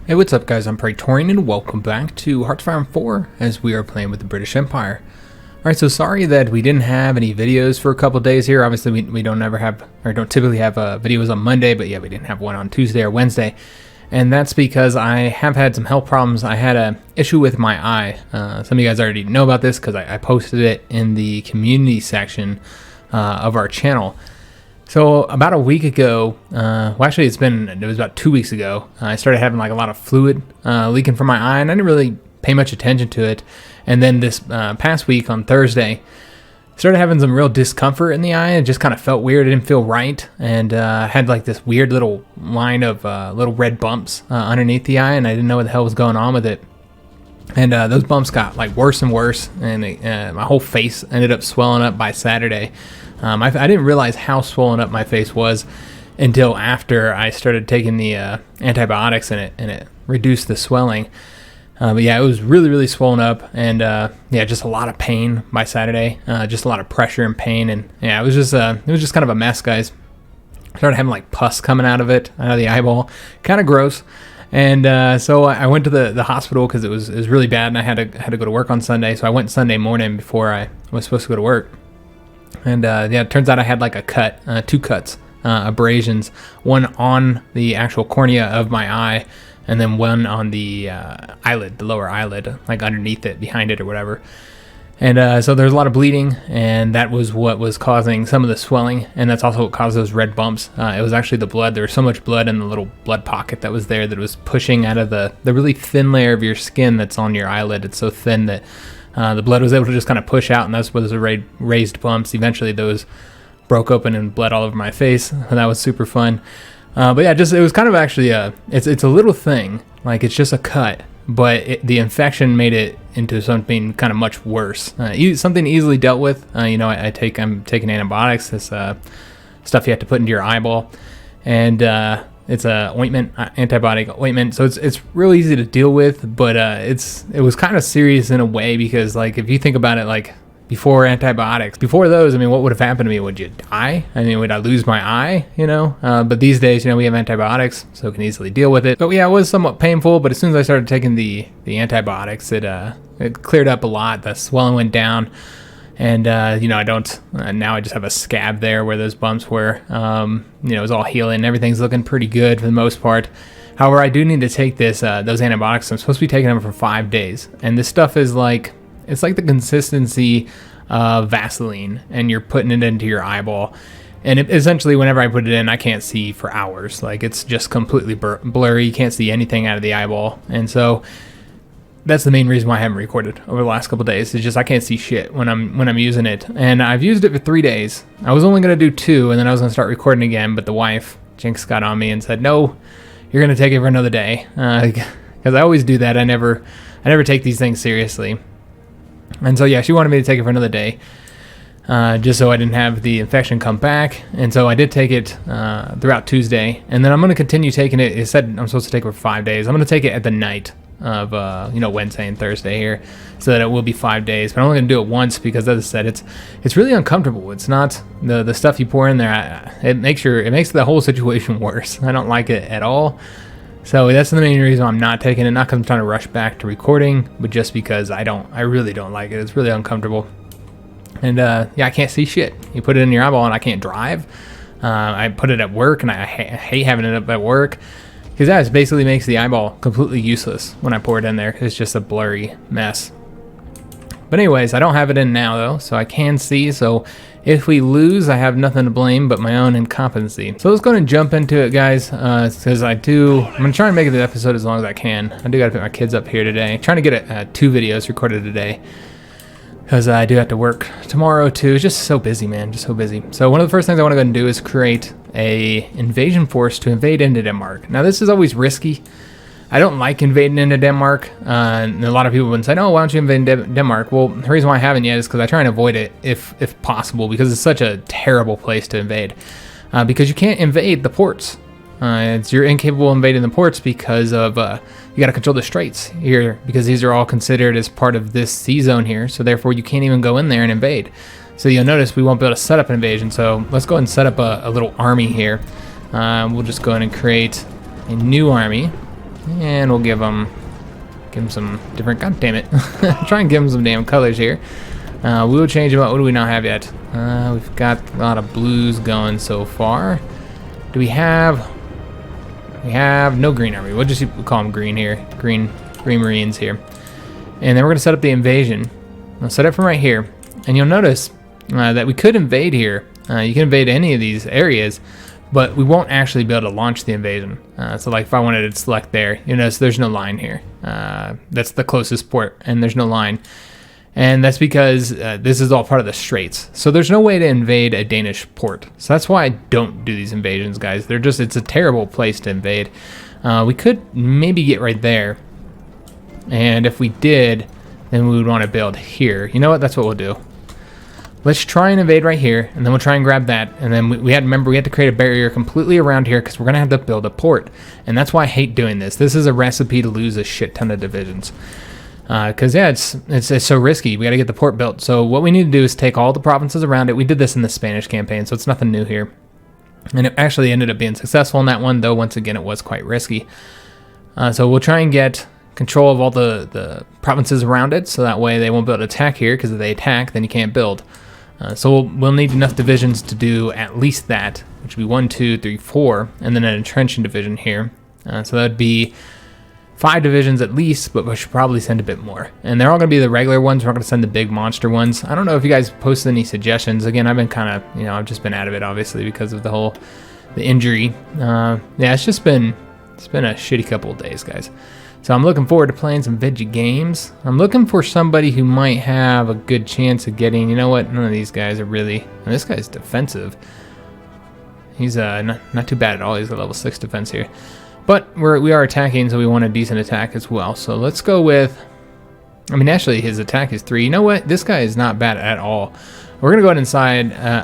Hey, what's up guys, I'm Praetorian and welcome back to HOI4 as we are playing with the British Empire. Alright, so sorry that we didn't have any videos for a couple days here. Obviously we don't typically have videos on Monday, but yeah, we didn't have one on Tuesday or Wednesday. And that's because I have had some health problems. I had an issue with my eye. Some of you guys already know about this because I posted it in the community section of our channel. So about a week ago, well actually it was about 2 weeks ago, I started having like a lot of fluid leaking from my eye, and I didn't really pay much attention to it. And then this past week on Thursday, started having some real discomfort in the eye. It just kind of felt weird, it didn't feel right, and had like this weird little line of little red bumps underneath the eye, and I didn't know what the hell was going on with it. And those bumps got like worse and worse, and my whole face ended up swelling up by Saturday. I didn't realize how swollen up my face was until after I started taking the antibiotics, and it reduced the swelling. But yeah, it was really swollen up, and yeah, just a lot of pain by Saturday. Just a lot of pressure and pain, and yeah, it was just kind of a mess, guys. Started having like pus coming out of the eyeball, kind of gross. And so I went to the hospital because it was really bad, and I had to go to work on Sunday. So I went Sunday morning before I was supposed to go to work. And yeah, it turns out I had like a cut, 2 cuts, abrasions, one on the actual cornea of my eye, and then one on the eyelid, the lower eyelid, like underneath it, behind it or whatever. And so there's a lot of bleeding, and that was what was causing some of the swelling, and that's also what caused those red bumps. It was actually the blood. There was so much blood in the little blood pocket that was there that it was pushing out of the really thin layer of your skin that's on your eyelid. It's so thin that the blood was able to just kind of push out, and that's what was the raised bumps. Eventually those broke open and bled all over my face, and that was super fun. But yeah, it was kind of actually it's a little thing, like it's just a cut, but the infection made it into something kind of much worse. Something easily dealt with. I'm taking antibiotics, this stuff you have to put into your eyeball, and it's a ointment, antibiotic ointment, so it's real easy to deal with. But it was kind of serious in a way, because like if you think about it, like before antibiotics, before those, I mean, what would have happened to me? Would you die? I mean, would I lose my eye? But these days, we have antibiotics, so we can easily deal with it. But yeah, it was somewhat painful, but as soon as I started taking the antibiotics, it cleared up a lot. The swelling went down, and I don't now I just have a scab there where those bumps were. It was all healing. Everything's looking pretty good for the most part. However, I do need to take those antibiotics. I'm supposed to be taking them for 5 days, and this stuff is like, it's like the consistency of Vaseline, and you're putting it into your eyeball. And essentially, whenever I put it in, I can't see for hours. Like, it's just completely blurry. You can't see anything out of the eyeball. And so that's the main reason why I haven't recorded over the last couple of days. It's just I can't see shit when I'm using it. And I've used it for 3 days. I was only going to do 2, and then I was going to start recording again. But the wife, HiJynx, got on me and said, "No, you're going to take it for another day." Because I always do that. I never take these things seriously. And so yeah, she wanted me to take it for another day, just so I didn't have the infection come back. And so I did take it throughout Tuesday, and then I'm going to continue taking it. It said I'm supposed to take it for 5 days. I'm going to take it at the night of Wednesday and Thursday here, so that it will be 5 days. But I'm only going to do it once because, as I said, it's really uncomfortable. It's not the stuff you pour in there. It makes the whole situation worse. I don't like it at all. So that's the main reason I'm not taking it. Not because I'm trying to rush back to recording, but just because I really don't like it. It's really uncomfortable. And yeah, I can't see shit. You put it in your eyeball and I can't drive. I put it at work, and I hate having it up at work, because that basically makes the eyeball completely useless when I pour it in there. It's just a blurry mess. But anyways, I don't have it in now though, so I can see. So if we lose, I have nothing to blame but my own incompetency. So let's go ahead and jump into it, guys, because I'm going to try and make the episode as long as I can. I do got to put my kids up here today. I'm trying to get 2 videos recorded today, because I do have to work tomorrow too. It's just so busy, man, just so busy. So one of the first things I want to go ahead and do is create a invasion force to invade into Denmark. Now this is always risky. I don't like invading into Denmark, and a lot of people would say, "No, why don't you invade Denmark?" Well, the reason why I haven't yet is because I try and avoid it if possible, because it's such a terrible place to invade. Because you can't invade the ports. You're incapable of invading the ports because of you got to control the straits here, because these are all considered as part of this sea zone here. So therefore, you can't even go in there and invade. So you'll notice we won't be able to set up an invasion. So let's go ahead and set up a little army here. We'll just go ahead and create a new army. And we'll give him some different, god damn it. Try and give him some damn colors here. We will change them up. What do we not have yet? We've got a lot of blues going so far. Do we have... We have no green army. We'll just call them green here. Green Marines here. And then we're going to set up the invasion. I'll set it from right here. And you'll notice that we could invade here. You can invade any of these areas, but we won't actually be able to launch the invasion. So like if I wanted to select there, you notice there's no line here. That's the closest port, and there's no line. And that's because this is all part of the Straits. So there's no way to invade a Danish port. So that's why I don't do these invasions, guys. It's a terrible place to invade. We could maybe get right there. And if we did, then we would want to build here. You know what? That's what we'll do. Let's try and invade right here, and then we'll try and grab that. And then we had to create a barrier completely around here because we're going to have to build a port. And that's why I hate doing this. This is a recipe to lose a shit ton of divisions. Because, yeah, it's so risky. We got to get the port built. So what we need to do is take all the provinces around it. We did this in the Spanish campaign, so it's nothing new here. And it actually ended up being successful in that one, though once again it was quite risky. So we'll try and get control of all the provinces around it, so that way they won't be able to attack here, because if they attack, then you can't build. So we'll need enough divisions to do at least that, which would be 1, 2, 3, 4, and then an entrenching division here. So that would be 5 divisions at least, but we should probably send a bit more. And they're all going to be the regular ones. We're not going to send the big monster ones. I don't know if you guys posted any suggestions. Again, I've been kind of, I've just been out of it, obviously, because of the injury. Yeah, it's been a shitty couple of days, guys. So I'm looking forward to playing some veggie games. I'm looking for somebody who might have a good chance of getting, you know what, none of these guys are really, and this guy's defensive. He's not too bad at all. He's a level 6 defense here. But we are attacking, so we want a decent attack as well. So let's go with, actually his attack is 3. You know what, this guy is not bad at all. We're going to go ahead and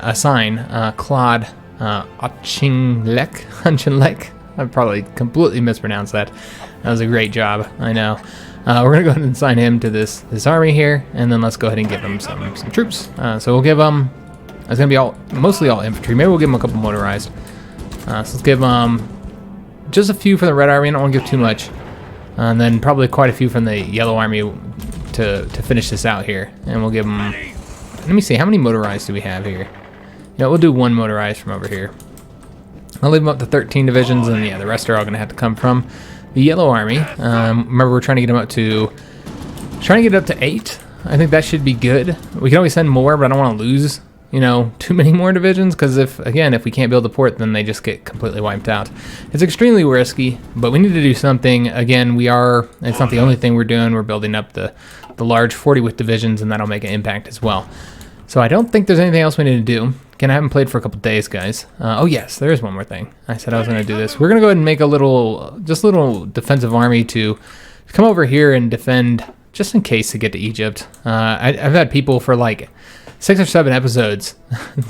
assign Claude Hyacinx. I probably completely mispronounced that. That was a great job, I know. We're going to go ahead and assign him to this army here, and then let's go ahead and give him some troops. So we'll give him, it's going to be mostly all infantry. Maybe we'll give him a couple motorized. So let's give him just a few for the Red Army. I don't want to give too much. And then probably quite a few from the Yellow Army to finish this out here. And we'll give them, let me see, how many motorized do we have here? We'll do 1 motorized from over here. I'll leave them up to 13 divisions, and yeah, the rest are all going to have to come from the Yellow Army. Remember, we're trying to get them up to 8. I think that should be good. We can always send more, but I don't want to lose, too many more divisions, because if we can't build a port, then they just get completely wiped out. It's extremely risky, but we need to do something. Again, it's not the only thing we're doing. We're building up the large 40-width divisions, and that'll make an impact as well. So I don't think there's anything else we need to do. Again, I haven't played for a couple days, guys. Oh yes, there is one more thing. I said I was going to do this. We're going to go ahead and make a little defensive army to come over here and defend, just in case to get to Egypt. I've had people for like 6 or 7 episodes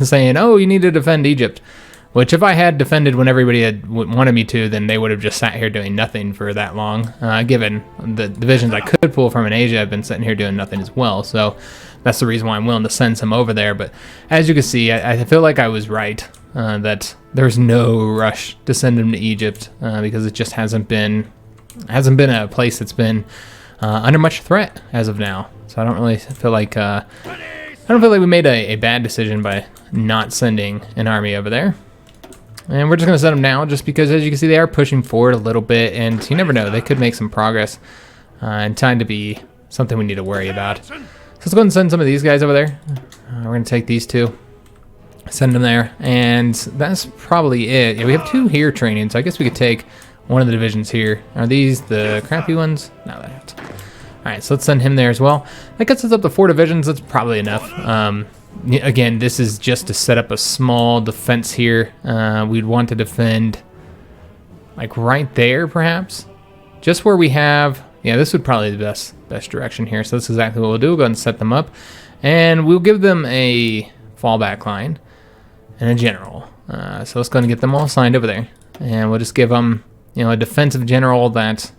saying, oh, you need to defend Egypt. Which if I had defended when everybody had wanted me to, then they would have just sat here doing nothing for that long. Given the divisions I could pull from in Asia, I've been sitting here doing nothing as well. So that's the reason why I'm willing to send some over there. But as you can see, I feel like I was right, that there's no rush to send them to Egypt, because it just hasn't been a place that's been under much threat as of now. So I don't really feel like we made a bad decision by not sending an army over there. And we're just going to send them now, just because, as you can see, they are pushing forward a little bit, and you never know, they could make some progress in time to be something we need to worry about. So let's go ahead and send some of these guys over there. We're going to take these 2, send them there, and that's probably it. Yeah, we have 2 here training, so I guess we could take one of the divisions here. Are these the crappy ones? No, they're not. All right, so let's send him there as well. That gets us up to 4 divisions. That's probably enough. Again, this is just to set up a small defense here. We'd want to defend like right there, perhaps. Just where we have, yeah, this would probably be the best direction here. So that's exactly what we'll do. We'll go ahead and set them up. And we'll give them a fallback line and a general. So let's go ahead and get them all signed over there. And we'll just give them, a defensive general that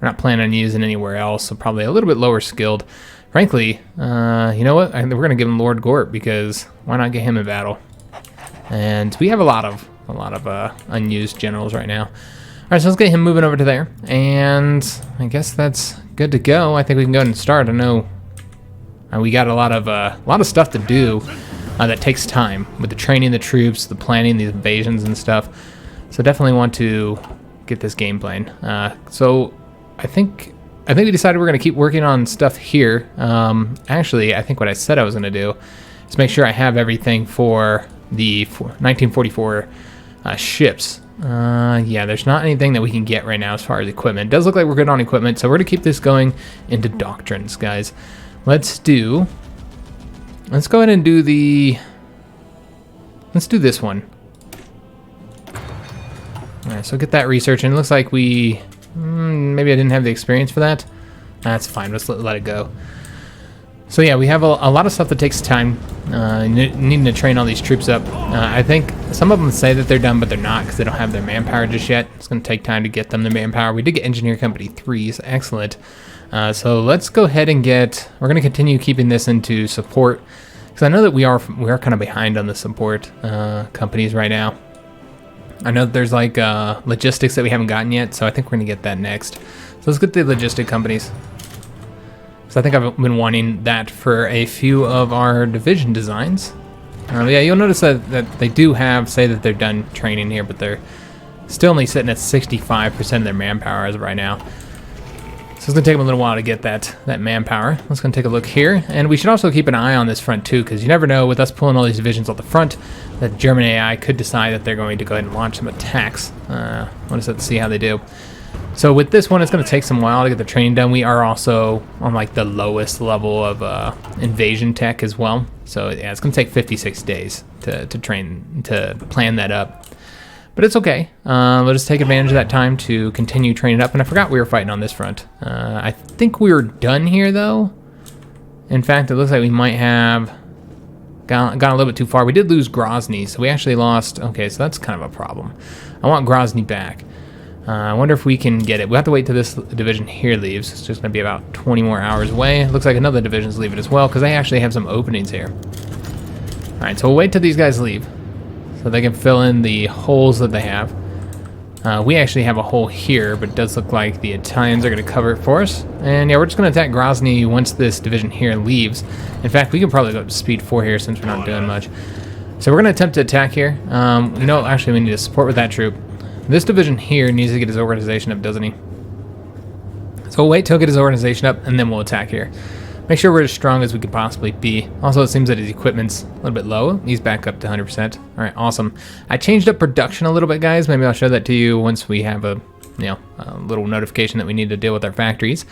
we're not planning on using anywhere else. So probably a little bit lower skilled. Frankly, you know what? We're going to give him Lord Gort, because why not get him in battle? And we have a lot of unused generals right now. All right, so let's get him moving over to there. And I guess that's good to go. I think we can go ahead and start. I know we got a lot of stuff to do that takes time with the training the troops, the planning, the invasions and stuff. So definitely want to get this game playing. So I think we decided we're going to keep working on stuff here. Actually, I think what I said I was going to do is make sure I have everything for the 1944 ships. Yeah, there's not anything that we can get right now as far as equipment. It does look like we're good on equipment, so we're going to keep this going into doctrines, guys. Let's go ahead and do let's do this one. Alright, so get that research, and it looks like maybe I didn't have the experience for that. That's fine, let's let it go. So yeah, we have a lot of stuff that takes time, needing to train all these troops up. I think some of them say that they're done, but they're not because they don't have their manpower just yet. It's going to take time to get them the manpower. We did get Engineer Company 3s, excellent. So let's go ahead and we're going to continue keeping this into support, because I know that we are kind of behind on the support companies right now. I know that there's like logistics that we haven't gotten yet, so I think we're going to get that next. So let's get the logistic companies. So I think I've been wanting that for a few of our division designs. Yeah, you'll notice that they do say that they're done training here, but they're still only sitting at 65% of their manpower as of right now. So it's going to take them a little while to get that manpower. Let's go and take a look here. And we should also keep an eye on this front too, because you never know, with us pulling all these divisions off the front, that German AI could decide that they're going to go ahead and launch some attacks. We'll just have to see how they do. So with this one, it's going to take some while to get the training done. We are also on like the lowest level of invasion tech as well. So yeah, it's going to take 56 days to plan that up. But it's okay. We'll just take advantage of that time to continue training up. And I forgot we were fighting on this front. I think we were done here, though. In fact, it looks like we might have gone a little bit too far. We did lose Grozny, so we actually lost. Okay, so that's kind of a problem. I want Grozny back. I wonder if we can get it. We'll have to wait till this division here leaves. It's just going to be about 20 more hours away. Looks like another division's leaving as well, because they actually have some openings here. All right, so we'll wait till these guys leave, so they can fill in the holes that they have. We actually have a hole here, but it does look like the Italians are going to cover it for us. And yeah, we're just going to attack Grozny once this division here leaves. In fact, we can probably go up to speed 4 here since we're not doing much. So we're going to attempt to attack here. No, actually we need to support with that troop. This division here needs to get his organization up, doesn't he? So we'll wait till get his organization up, and then we'll attack here. Make sure we're as strong as we could possibly be. Also, it seems that his equipment's a little bit low. He's back up to 100%. All right, awesome. I changed up production a little bit, guys. Maybe I'll show that to you once we have a little notification that we need to deal with our factories.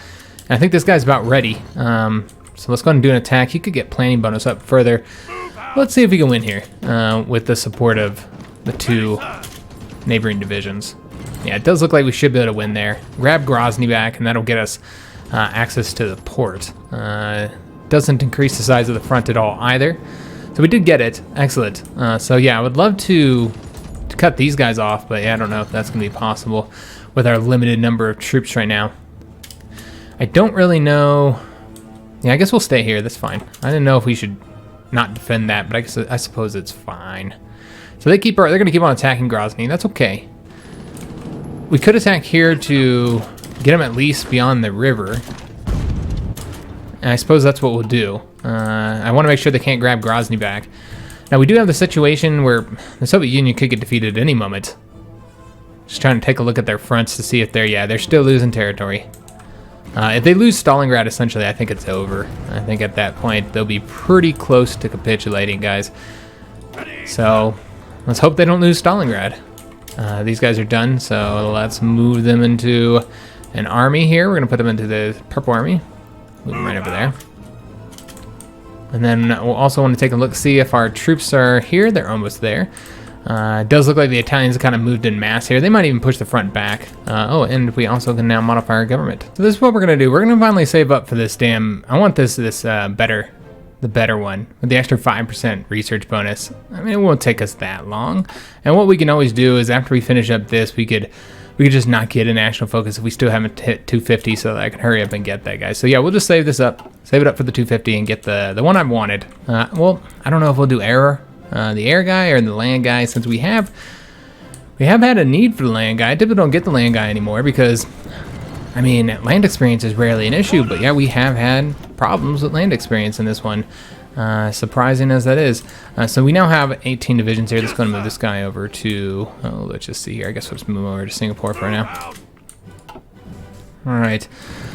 And I think this guy's about ready. So let's go ahead and do an attack. He could get planning bonus up further. Let's see if we can win here with the support of the 2 neighboring divisions. Yeah, it does look like we should be able to win there. Grab Grozny back, and that'll get us access to the port. Doesn't increase the size of the front at all either. So we did get it. Excellent. So yeah, I would love to cut these guys off, but yeah, I don't know if that's going to be possible with our limited number of troops right now. I don't really know. Yeah, I guess we'll stay here. That's fine. I didn't know if we should not defend that, but I suppose it's fine. So they're going to keep on attacking Grozny. That's okay. We could attack here to get them at least beyond the river. And I suppose that's what we'll do. I want to make sure they can't grab Grozny back. Now, we do have the situation where the Soviet Union could get defeated at any moment. Just trying to take a look at their fronts to see if they're still losing territory. If they lose Stalingrad, essentially, I think it's over. I think at that point, they'll be pretty close to capitulating, guys. So let's hope they don't lose Stalingrad. These guys are done, so let's move them into an army here. We're going to put them into the Purple Army. Move them right over there. And then we'll also want to take a look, see if our troops are here. They're almost there. It does look like the Italians kind of moved in mass here. They might even push the front back. Oh, and we also can now modify our government. So this is what we're going to do. We're going to finally save up for this I want the better one with the extra 5% research bonus. I mean, it won't take us that long. And what we can always do is after we finish up this, we could just not get a national focus if we still haven't hit 250, so that I can hurry up and get that, guys. So yeah, we'll just save this up, save it up for the 250 and get the one I wanted. Well, I don't know if we'll do the air guy or the land guy, since we have We have had a need for the land guy. I typically don't get the land guy anymore because, I mean, land experience is rarely an issue, but yeah, we have had problems with land experience in this one. Surprising as that is. So we now have 18 divisions here. Let's go and move this guy over to, oh, let's just see here. I guess we'll just move over to Singapore for now. Alright,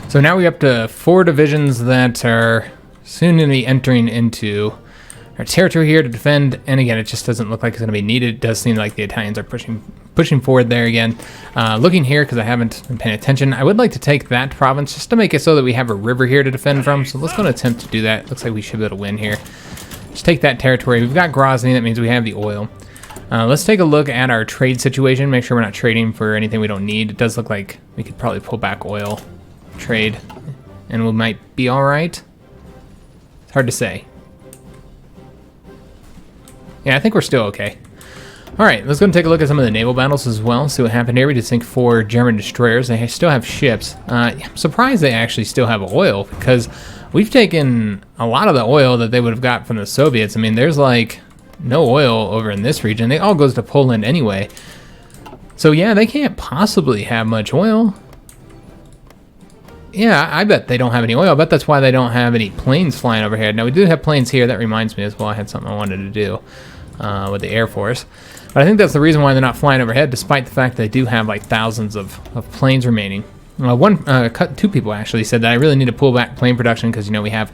so now we're up to 4 divisions that are soon to be entering into our territory here to defend, and again, it just doesn't look like it's going to be needed. It does seem like the Italians are pushing forward there again. Looking here, because I haven't been paying attention, I would like to take that province just to make it so that we have a river here to defend from, so let's go and attempt to do that. Looks like we should be able to win here. Just take that territory. We've got Grozny, that means we have the oil. Let's take a look at our trade situation, make sure we're not trading for anything we don't need. It does look like we could probably pull back oil trade, and we might be alright. It's hard to say. Yeah, I think we're still okay. Alright, let's go and take a look at some of the naval battles as well, see what happened here. We did sink 4 German destroyers. They still have ships. I'm surprised they actually still have oil, because we've taken a lot of the oil that they would have got from the Soviets. I mean, there's like no oil over in this region. It all goes to Poland anyway. So yeah, they can't possibly have much oil. Yeah, I bet they don't have any oil. I bet that's why they don't have any planes flying overhead. Now, we do have planes here. That reminds me as well. I had something I wanted to do with the Air Force. But I think that's the reason why they're not flying overhead, despite the fact they do have like thousands of planes remaining. Two people actually said that I really need to pull back plane production because, you know, we have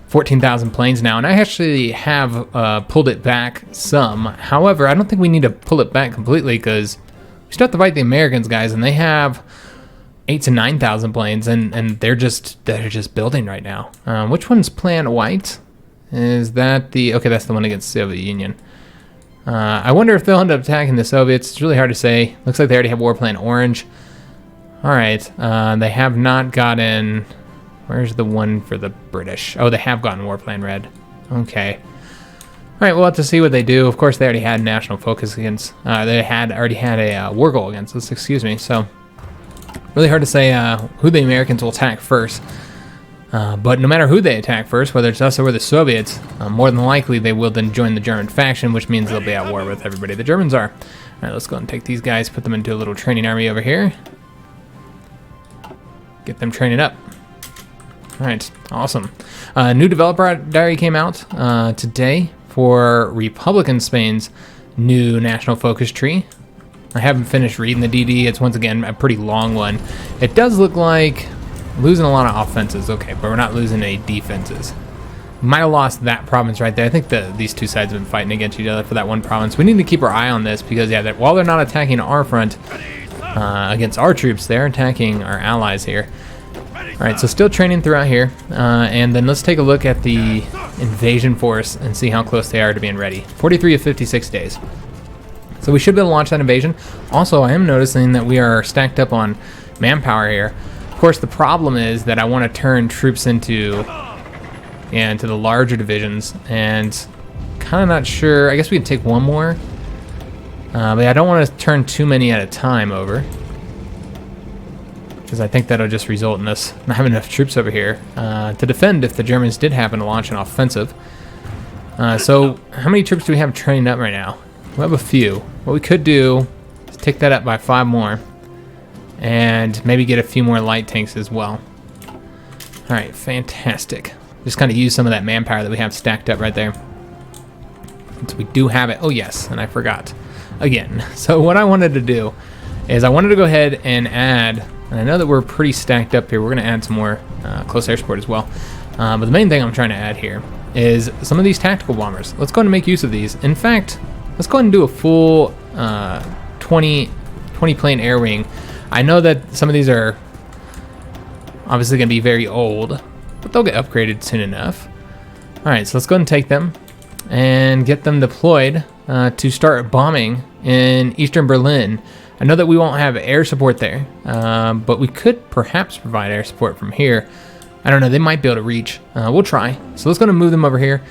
14,000 planes now. And I actually have pulled it back some. However, I don't think we need to pull it back completely because we still have to fight the Americans, guys, and they have 8,000 to 9,000 planes, and they're just building right now. Which one's Plan White? Is that the... Okay, that's the one against the Soviet Union. I wonder if they'll end up attacking the Soviets. It's really hard to say. Looks like they already have War Plan Orange. Alright, they have not gotten... Where's the one for the British? Oh, they have gotten War Plan Red. Okay. Alright, we'll have to see what they do. Of course, they already had national focus against... they already had a war goal against us, excuse me, so... Really hard to say who the Americans will attack first. But no matter who they attack first, whether it's us or the Soviets, more than likely they will then join the German faction, which means they'll be at war with everybody the Germans are. Alright, let's go and take these guys, put them into a little training army over here. Get them training up. Alright, awesome. New developer diary came out today for Republican Spain's new national focus tree. I haven't finished reading the DD. It's once again a pretty long one. It does look like losing a lot of offenses, okay, but we're not losing any defenses. Might have lost that province right there. I think these two sides have been fighting against each other for that one province. We need to keep our eye on this because, yeah, while they're not attacking our front against our troops, they're attacking our allies here. All right, so still training throughout here, and then let's take a look at the invasion force and see how close they are to being ready. 43 of 56 days. So we should be able to launch that invasion. Also, I am noticing that we are stacked up on manpower here. Of course, the problem is that I want to turn troops into the larger divisions, and kind of not sure. I guess we can take one more, but I don't want to turn too many at a time over, because I think that'll just result in us not having enough troops over here to defend if the Germans did happen to launch an offensive. So how many troops do we have training up right now? We have a few. What we could do is take that up by 5 more and maybe get a few more light tanks as well. Alright, fantastic. Just kind of use some of that manpower that we have stacked up right there. So we do have it. Oh yes, and I forgot again. So what I wanted to do is I wanted to go ahead and add, and I know that we're pretty stacked up here. We're going to add some more close air support as well. But the main thing I'm trying to add here is some of these tactical bombers. Let's go ahead and make use of these. In fact, let's go ahead and do a full 20 plane air wing. I know that some of these are obviously going to be very old, but they'll get upgraded soon enough. Alright, so let's go ahead and take them and get them deployed to start bombing in eastern Berlin. I know that we won't have air support there, but we could perhaps provide air support from here. I don't know, they might be able to reach. We'll try. So let's go ahead and move them over here.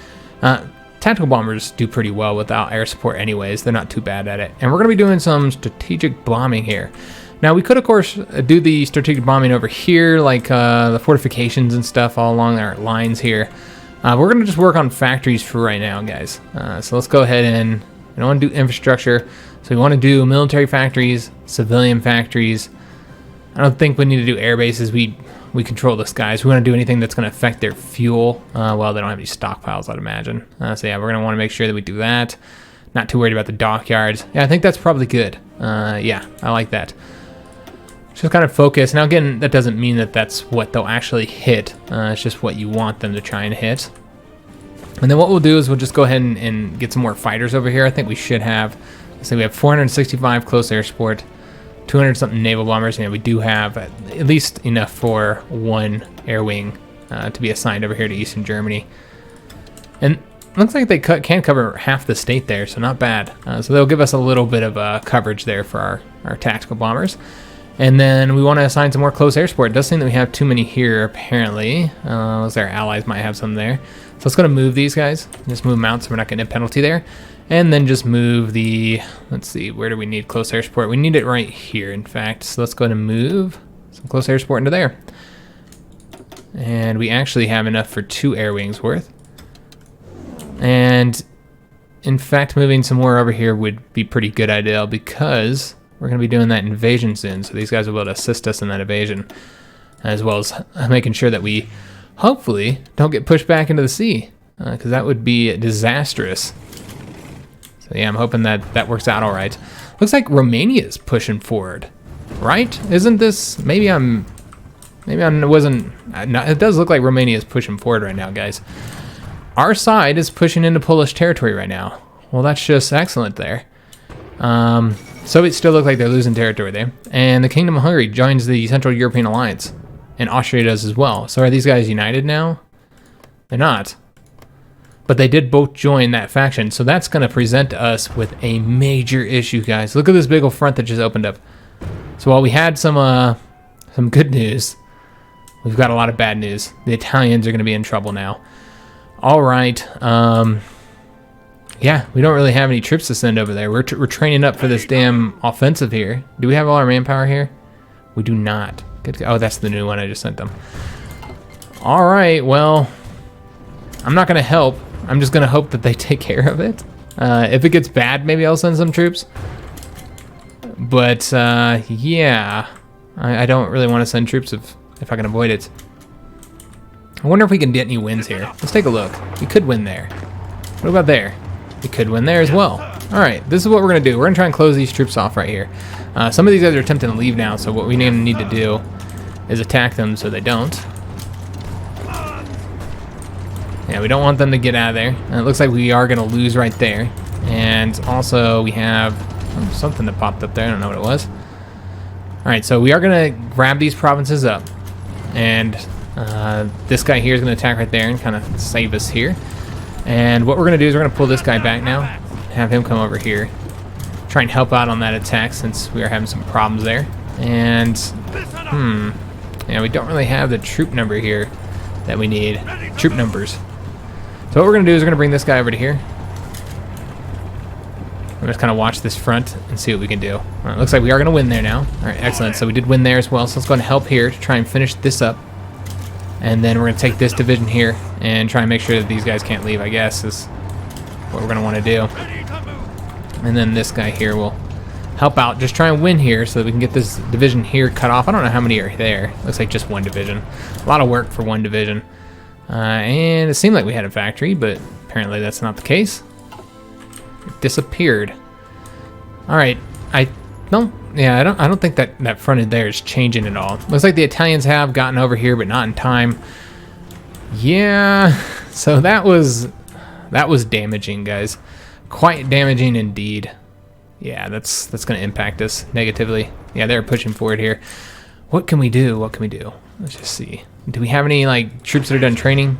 Tactical bombers do pretty well without air support anyways. They're not too bad at it. And we're going to be doing some strategic bombing here. Now, we could, of course, do the strategic bombing over here, like the fortifications and stuff all along our lines here. We're going to just work on factories for right now, guys. So let's go ahead and, I don't want to do infrastructure. So we want to do military factories, civilian factories. I don't think we need to do air bases. We control the skies. We want to do anything that's going to affect their fuel. Well, they don't have any stockpiles, I'd imagine. So yeah, we're going to want to make sure that we do that. Not too worried about the dockyards. Yeah, I think that's probably good. Yeah, I like that. Just kind of focus. Now again, that doesn't mean that that's what they'll actually hit. It's just what you want them to try and hit. And then what we'll do is we'll just go ahead and get some more fighters over here. I think we should have, let's say we have 465 close air support, 200 something naval bombers. And we do have at least enough for one air wing to be assigned over here to Eastern Germany. And looks like they can cover half the state there, so not bad. So they'll give us a little bit of coverage there for our tactical bombers. And then we want to assign some more close air support. It does seem that we have too many here, apparently. Looks like our allies might have some there. So let's go to move these guys. Just move them out so we're not getting a penalty there. And then just move the, let's see, where do we need close air support? We need it right here, in fact. So let's go ahead and move some close air support into there. And we actually have enough for 2 air wings worth. And in fact, moving some more over here would be pretty good idea because we're going to be doing that invasion soon. So these guys will be able to assist us in that invasion, as well as making sure that we hopefully don't get pushed back into the sea, because that would be disastrous. So yeah, I'm hoping that that works out all right. Looks like Romania's pushing forward, right? Isn't this, maybe I wasn't, no, it does look like Romania's pushing forward right now, guys. Our side is pushing into Polish territory right now. Well, that's just excellent there. Soviets still look like they're losing territory there. And the Kingdom of Hungary joins the Central European Alliance. And Austria does as well. So are these guys united now? They're not. But they did both join that faction. So that's going to present us with a major issue, guys. Look at this big old front that just opened up. So while we had some good news, we've got a lot of bad news. The Italians are going to be in trouble now. All right. Yeah, we don't really have any troops to send over there. We're training up for this damn offensive here. Do we have all our manpower here? We do not. Good. Oh, that's the new one I just sent them. All right, well, I'm not going to help. I'm just going to hope that they take care of it. If it gets bad, maybe I'll send some troops. But, yeah, I don't really want to send troops if I can avoid it. I wonder if we can get any wins here. Let's take a look. We could win there. What about there? We could win there as well. All right, this is what we're going to do. We're going to try and close these troops off right here. Some of these guys are attempting to leave now, so what we need to do is attack them so they don't. Yeah, we don't want them to get out of there. And it looks like we are going to lose right there. And also we have something that popped up there. I don't know what it was. All right, so we are going to grab these provinces up. And this guy here is going to attack right there and kind of save us here. And what we're going to do is we're going to pull this guy back now, have him come over here, try and help out on that attack since we are having some problems there. And, yeah, we don't really have the troop number here that we need. Troop numbers. So what we're going to do is we're going to bring this guy over to here. We're just kind of watch this front and see what we can do. All right, looks like we are going to win there now. All right, excellent. So we did win there as well. So let's go and help here to try and finish this up. And then we're going to take this division here and try and make sure that these guys can't leave, I guess, is what we're going to want to do. And then this guy here will help out. Just try and win here so that we can get this division here cut off. I don't know how many are there. Looks like just one division. A lot of work for one division. And it seemed like we had a factory, but apparently that's not the case. It disappeared. All right. I don't think that front there is changing at all. Looks like the Italians have gotten over here, but not in time. Yeah, so that was damaging, guys. Quite damaging indeed. Yeah, that's going to impact us negatively. Yeah, they're pushing forward here. What can we do? What can we do? Let's just see. Do we have any like troops that are done training?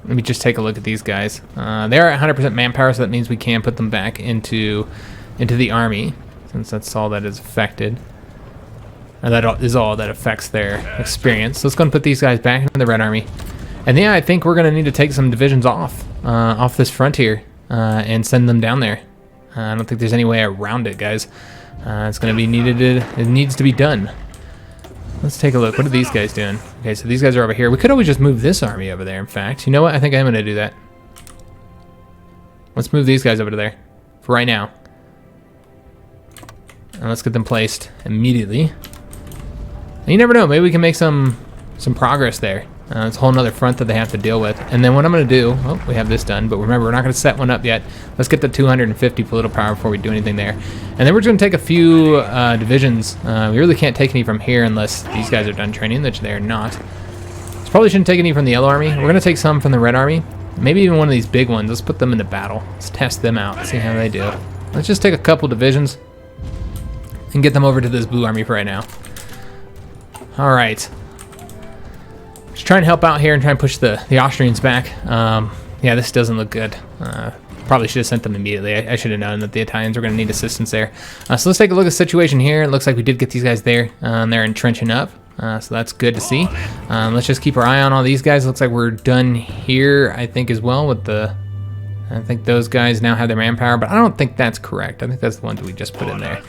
Let me just take a look at these guys. They're at 100% manpower, so that means we can put them back into the army, since that's all that is affected. And that is all that affects their experience. So let's go and put these guys back in the Red Army. And yeah, I think we're going to need to take some divisions off this front here and send them down there. I don't think there's any way around it, guys. It's going to be needed. It needs to be done. Let's take a look. What are these guys doing? Okay, so these guys are over here. We could always just move this army over there, in fact. You know what? I think I'm going to do that. Let's move these guys over to there for right now. And let's get them placed immediately. And you never know, maybe we can make some progress there. It's a whole nother front that they have to deal with. And then what I'm going to do, oh, we have this done, but remember, we're not going to set one up yet. Let's get the 250 political power before we do anything there. And then we're just going to take a few divisions. We really can't take any from here unless these guys are done training, which they're not. So probably shouldn't take any from the yellow army. We're going to take some from the red army. Maybe even one of these big ones. Let's put them into battle. Let's test them out, see how they do. Let's just take a couple divisions and get them over to this blue army for right now. All right. Just trying to help out here and try and push the Austrians back. Yeah, this doesn't look good. Probably should have sent them immediately. I should have known that the Italians were going to need assistance there. So let's take a look at the situation here. It looks like we did get these guys there. They're entrenching up. So that's good to see. Let's just keep our eye on all these guys. Looks like we're done here, I think, as well with the... I think those guys now have their manpower, but I don't think that's correct. I think that's the ones we just put in there.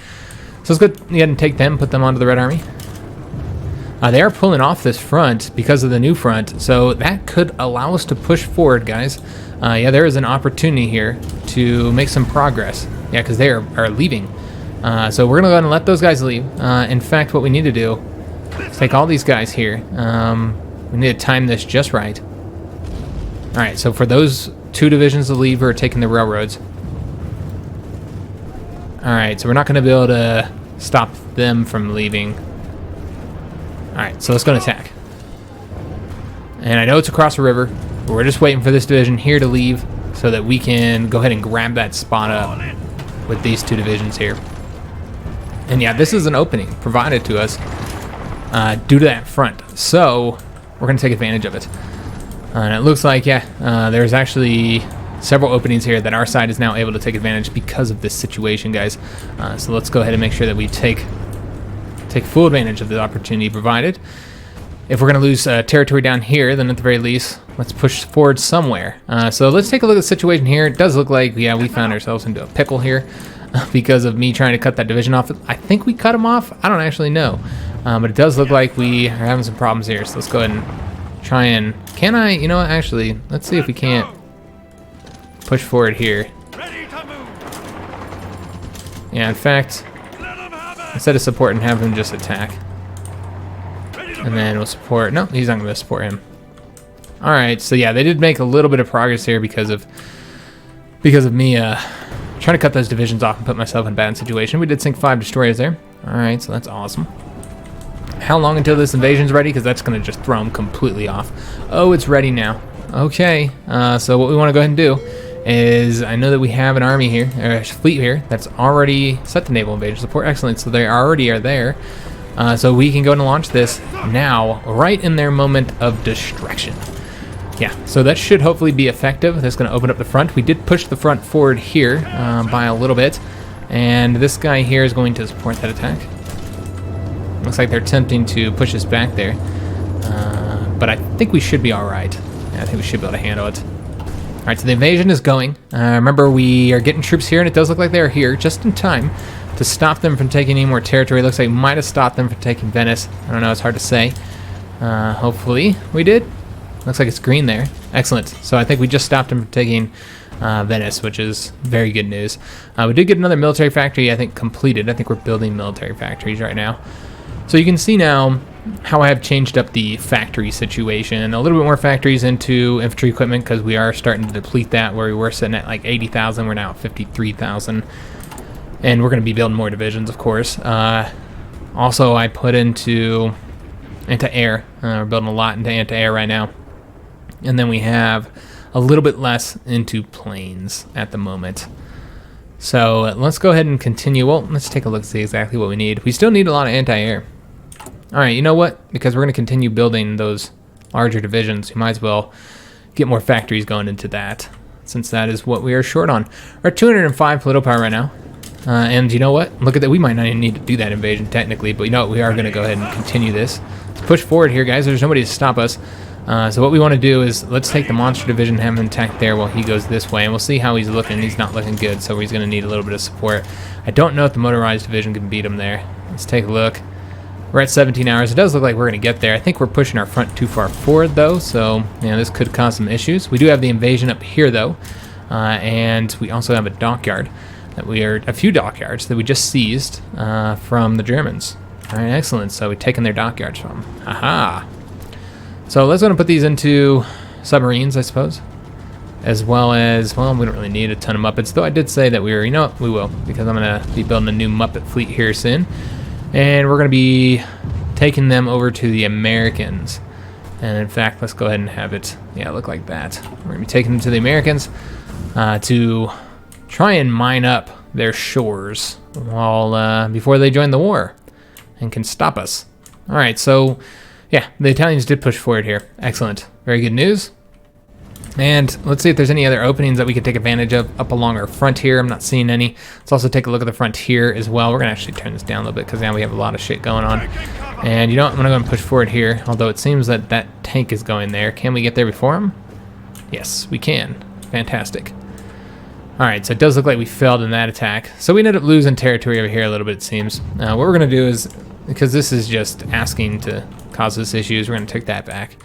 So let's go ahead and take them, put them onto the red army. They are pulling off this front because of the new front, so that could allow us to push forward, guys. Yeah, there is an opportunity here to make some progress. Yeah, because they are leaving. So we're going to go ahead and let those guys leave. In fact, what we need to do is take all these guys here. We need to time this just right. All right, so for those two divisions to leave, we're taking the railroads. All right, so we're not going to be able to stop them from leaving. All right, so let's go and attack. And I know it's across the river, but we're just waiting for this division here to leave so that we can go ahead and grab that spot up with these two divisions here. And yeah, this is an opening provided to us due to that front. So we're going to take advantage of it. And it looks like, yeah, there's actually several openings here that our side is now able to take advantage because of this situation, guys. So let's go ahead and make sure that we take full advantage of the opportunity provided. If we're going to lose territory down here, then at the very least, let's push forward somewhere. So let's take a look at the situation here. It does look like, yeah, we found ourselves into a pickle here because of me trying to cut that division off. I think we cut him off. I don't actually know. But it does look like we are having some problems here. So let's go ahead and try and... Can I? You know what? Actually, let's see if we can't push forward here. Yeah, in fact... Instead of support and have him just attack. And then we'll support... No, he's not going to support him. Alright, so yeah, they did make a little bit of progress here because of me trying to cut those divisions off and put myself in a bad situation. We did sink 5 destroyers there. Alright, so that's awesome. How long until this invasion's ready? Because that's going to just throw them completely off. Oh, it's ready now. Okay, so what we want to go ahead and do is, I know that we have an army here, or a fleet here, that's already set to naval invasion support. Excellent, so they already are there. So we can go and launch this now, right in their moment of destruction. Yeah, so that should hopefully be effective. That's going to open up the front. We did push the front forward here by a little bit, and this guy here is going to support that attack. Looks like they're attempting to push us back there, but I think we should be all right. Yeah, I think we should be able to handle it. All right, so the invasion is going. Remember, we are getting troops here, and it does look like they're here just in time to stop them from taking any more territory. Looks like we might have stopped them from taking Venice. I don't know, it's hard to say. Hopefully we did. Looks like it's green there. Excellent. So I think we just stopped them from taking Venice, which is very good news. We did get another military factory, I think, completed. I think we're building military factories right now. So you can see now how I have changed up the factory situation. A little bit more factories into infantry equipment because we are starting to deplete that, where we were sitting at like 80,000. We're now at 53,000. And we're going to be building more divisions, of course. Also, I put into anti-air. We're building a lot into anti-air right now. And then we have a little bit less into planes at the moment. So let's go ahead and continue. Well, let's take a look and see exactly what we need. We still need a lot of anti-air. All right, you know what? Because we're going to continue building those larger divisions, we might as well get more factories going into that, since that is what we are short on. We're at 205 political power right now. And you know what? Look at that. We might not even need to do that invasion technically, but you know what? We are going to go ahead and continue this. Let's push forward here, guys. There's nobody to stop us. So what we want to do is let's take the monster division, have him attack there while he goes this way, and we'll see how he's looking. He's not looking good, so he's going to need a little bit of support. I don't know if the motorized division can beat him there. Let's take a look. We're at 17 hours. It does look like we're going to get there. I think we're pushing our front too far forward, though, so yeah, this could cause some issues. We do have the invasion up here, though, and we also have a dockyard. that we are a few dockyards that we just seized from the Germans. All right, excellent. So we've taken their dockyards from them. Aha. So let's go and put these into submarines, I suppose. As well as, well, we don't really need a ton of Muppets, though I did say that we were, you know what, we will, because I'm going to be building a new Muppet fleet here soon. And we're going to be taking them over to the Americans. And in fact, let's go ahead and have it, yeah, look like that. We're going to be taking them to the Americans to try and mine up their shores while before they join the war and can stop us. All right, so yeah, the Italians did push forward here. Excellent. Very good news. And let's see if there's any other openings that we could take advantage of up along our front here. I'm not seeing any. Let's also take a look at the front here as well. We're going to actually turn this down a little bit because now we have a lot of shit going on. And you know what? I'm going to go and push forward here, although it seems that that tank is going there. Can we get there before him? Yes, we can. Fantastic. All right, so it does look like we failed in that attack. So we ended up losing territory over here a little bit, it seems. What we're going to do is, because this is just asking to cause us issues, we're going to take that back.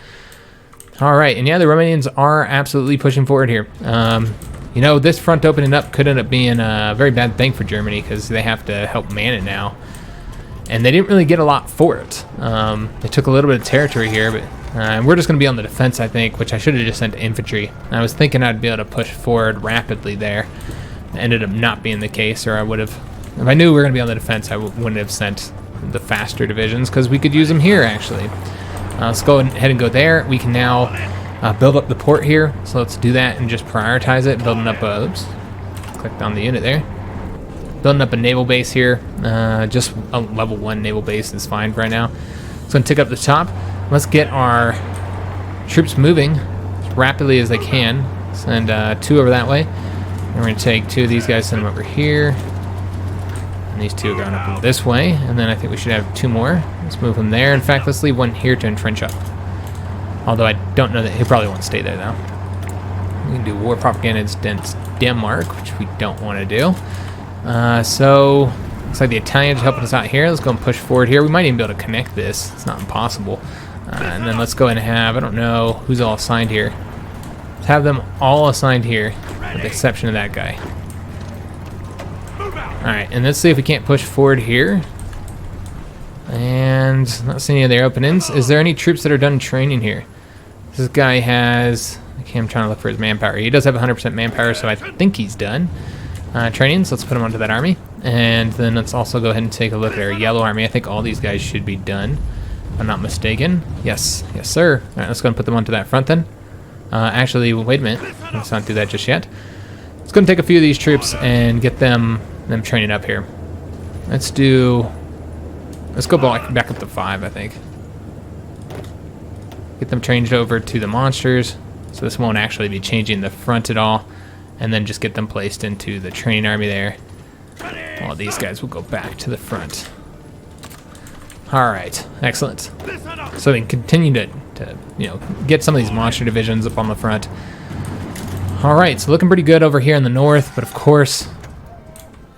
All right, and yeah, the Romanians are absolutely pushing forward here. You know, this front opening up could end up being a very bad thing for Germany because they have to help man it now. And they didn't really get a lot for it. They took a little bit of territory here, but we're just going to be on the defense, I think, which I should have just sent infantry. I was thinking I'd be able to push forward rapidly there. It ended up not being the case, or I would have... If I knew we were going to be on the defense, I wouldn't have sent the faster divisions because we could use them here, actually. Let's go ahead and go there. We can now build up the port here. So let's do that and just prioritize it. Building up a... Oops. Clicked on the unit there. Building up a naval base here. Just a level 1 naval base is fine for right now. It's going to tick up the top. Let's get our troops moving as rapidly as they can. Send 2 over that way. And we're going to take 2 of these guys, send them over here. And these 2 are going up this way. And then I think we should have 2 more. Let's move them there. In fact, let's leave 1 here to entrench up. Although I don't know that he probably won't stay there now. We can do war propaganda against Denmark, which we don't want to do. So looks like the Italians are helping us out here. Let's go and push forward here. We might even be able to connect this. It's not impossible. And then let's go ahead and have, I don't know who's all assigned here. Let's have them all assigned here, with the exception of that guy. Alright, and let's see if we can't push forward here. And not seeing any of their openings. Is there any troops that are done training here? This guy has... Okay, I'm trying to look for his manpower. He does have 100% manpower, so I think he's done training. So let's put him onto that army. And then let's also go ahead and take a look at our yellow army. I think all these guys should be done, if I'm not mistaken. Yes, yes, sir. All right, let's go and put them onto that front then. Actually, wait a minute. Let's not do that just yet. Let's go and take a few of these troops and get them training up here. Let's go back up to 5, I think. Get them changed over to the monsters, so this won't actually be changing the front at all, and then just get them placed into the training army there. All these guys will go back to the front. All right, excellent. So we can continue to get some of these monster divisions up on the front. All right, so looking pretty good over here in the north, but of course,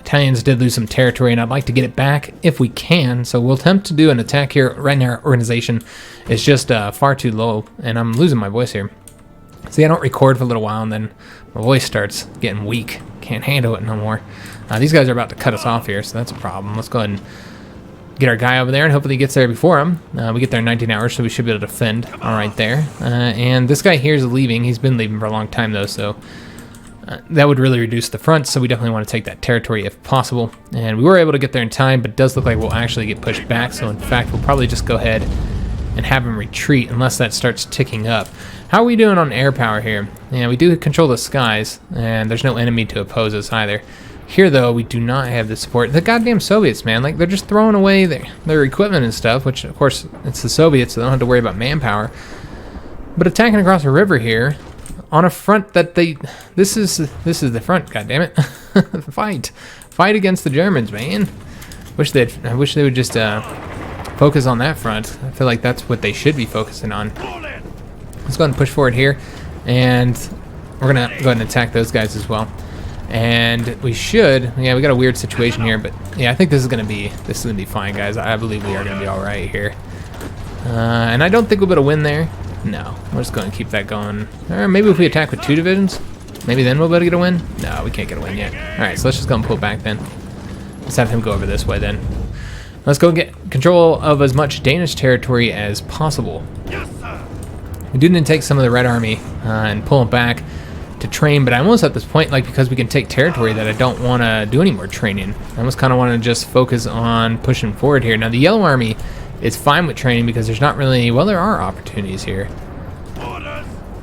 Italians did lose some territory, and I'd like to get it back if we can. So we'll attempt to do an attack here. Right now, our organization is just far too low, and I'm losing my voice here. See, I don't record for a little while, and then my voice starts getting weak. Can't handle it no more. These guys are about to cut us off here, so that's a problem. Let's go ahead and get our guy over there, and hopefully he gets there before him. We get there in 19 hours, so we should be able to defend. All right, there. And this guy here is leaving. He's been leaving for a long time, though, so that would really reduce the front, so we definitely want to take that territory if possible. And we were able to get there in time, but it does look like we'll actually get pushed back, so in fact, we'll probably just go ahead and have him retreat unless that starts ticking up. How are we doing on air power here? Yeah, we do control the skies, and there's no enemy to oppose us either. Here, though, we do not have the support. The goddamn Soviets, man, like, they're just throwing away their equipment and stuff, which, of course, it's the Soviets, so they don't have to worry about manpower. But attacking across a river here, on a front that this is the front, goddammit. Fight against the Germans, man. I wish they would just focus on that front. I feel like that's what they should be focusing on. Let's go ahead and push forward here, and we're gonna go ahead and attack those guys as well. And we should, yeah, we got a weird situation here, but yeah, I think this is gonna be fine, guys. I believe we are gonna be all right here. And I don't think we'll be able to win there. No, we're just going to keep that going. Or maybe if we attack with 2 divisions. Maybe then we'll be able to get a win? No, we can't get a win yet. Alright, so let's just go and pull back then. Let's have him go over this way then. Let's go get control of as much Danish territory as possible. We do need to take some of the Red Army and pull them back to train, but I'm almost at this point, like, because we can take territory, that I don't want to do any more training. I almost kind of want to just focus on pushing forward here. Now, the Yellow Army is fine with training because there's not really, well, there are opportunities here.